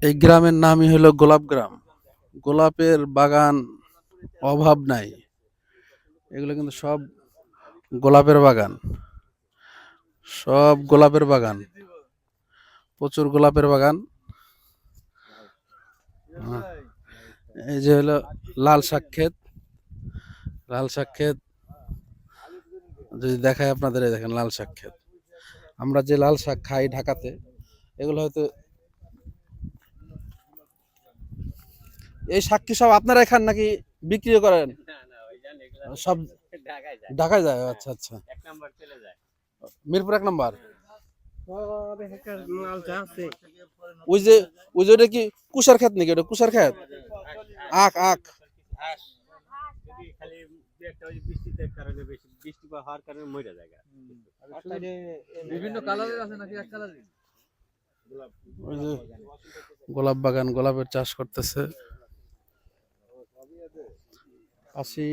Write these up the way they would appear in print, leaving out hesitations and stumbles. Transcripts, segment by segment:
এই গ্রামের নামই হলো গোলাপ গ্রাম। গোলাপের বাগান অভাব নাই। এগুলো কিন্তু সব গোলাপের বাগান। সব গোলাপের বাগান। প্রচুর গোলাপের বাগান। হ্যাঁ, এই যে হলো লাল শাক ক্ষেত। লাল শাক ক্ষেত যদি দেখায় আপনাদের, এই দেখেন লাল শাক ক্ষেত। আমরা যে লাল শাক খাই ঢাকাতে, এগুলো হয়তো এই শাক কি সব আপনারাই খান নাকি বিক্রিও করেন? সব ঢাকায় যায়। আচ্ছা আচ্ছা। মিরপুর 1 নম্বর। ওই যে ওটা কি কুশার ক্ষেত নাকি? ওটা কুশার ক্ষেত। আখ আখ। বিভিন্ন কালারের আছে নাকি এক কালারই? ওই যে গোলাপ বাগান, গোলাপের চাষ করতেছে। আসি।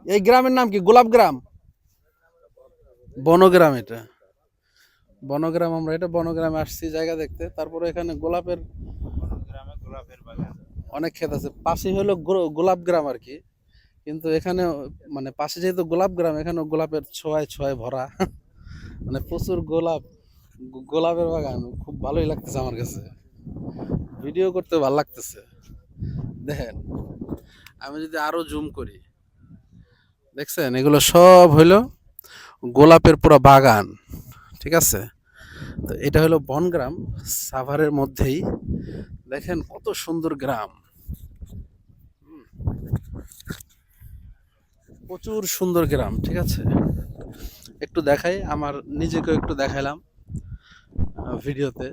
এই গ্রামের নাম কি? গোলাপ গ্রাম, বনগ্রাম। এটা বনগ্রাম। আমরা এটা বনগ্রামে আসছি জায়গা দেখতে। তারপরে এখানে গোলাপের অনেক ক্ষেত আছে। পাশে হলো গোলাপ গ্রাম আর কি। কিন্তু এখানে মানে পাশে যেহেতু গোলাপ গ্রাম, এখানে গোলাপের ছোঁয়ায় ছোঁয়ায় ভরা। মানে প্রচুর গোলাপ, গোলাপের বাগান। খুব ভালোই লাগতেছে আমার কাছে, ভিডিও করতে ভালো লাগতেছে। দেখেন, আমি যদি আরো জুম করি, দেখছেন এগুলো সব হইলো গোলাপের পুরো বাগান। ঠিক আছে। তো এটা হলো বনগ্রাম, সাভারের মধ্যেই। দেখেন কত সুন্দর গ্রাম। প্রচুর সুন্দর গ্রাম। ঠিক আছে, একটু দেখাই, আমার নিজেকে একটু দেখাইলাম ভিডিওতে।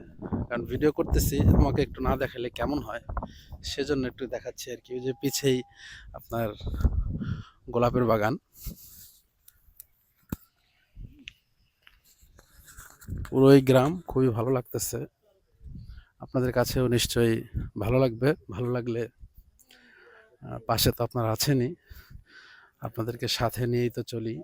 কারণ ভিডিও করতেছি, আমাকে একটু না দেখালে কেমন হয়, সেজন্য একটু দেখাচ্ছি আর কি। ওই যে পিছেই আপনার গোলাপের বাগান। পুরোই গ্রাম খুবই ভালো লাগতেছে। আপনাদের কাছেও নিশ্চয়ই ভালো লাগবে। ভালো লাগলে পাশে তো আপনারা আছেনই, আপনাদেরকে সাথে নিয়েই তো চলি।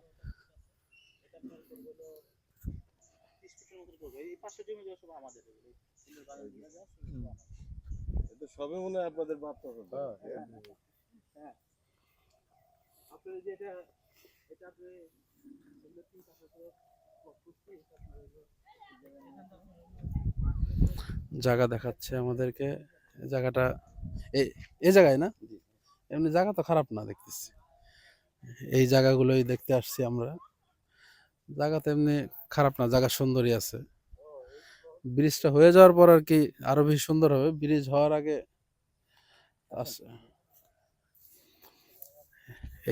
সবে মনে হয় আপনাদের বার্তা হবে। জায়গা দেখাচ্ছে আমাদেরকে। জায়গাটা এই এই জায়গায় না, এমনি জায়গা তো খারাপ না দেখতেছি। এই জায়গাগুলোই দেখতে আসছি আমরা। জায়গা তো এমনি খারাপ না, জায়গা সুন্দরই আছে। ব্রিজটা হয়ে যাওয়ার পর আর কি আরো বেশি সুন্দর হবে। ব্রিজ হওয়ার আগে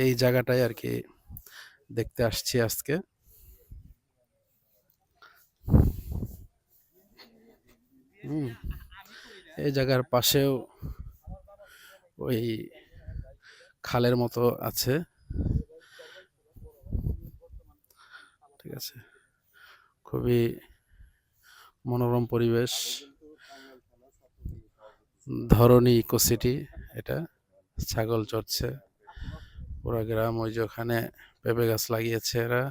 এই জায়গাটাই আর কি দেখতে আসছি আজকে। এই জায়গার পাশেও ওই খালের মতো আছে। ঠিক আছে, খুবই মনোরম পরিবেশ। ধরণী ইকো সিটি এটা। ছাগল চড়ছে পুরা গ্রাম। ওই যে ওখানে পেঁপে গাছ লাগিয়েছে এরা।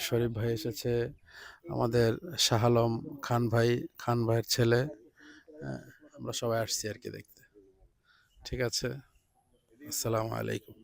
শরীফ ভাই এসেছে, আমাদের শাহ আলম খান ভাই, খান ভাইয়ের ছেলে। আমরা সবাই আসছি আর কি দেখতে। ঠিক আছে, আসসালামু আলাইকুম।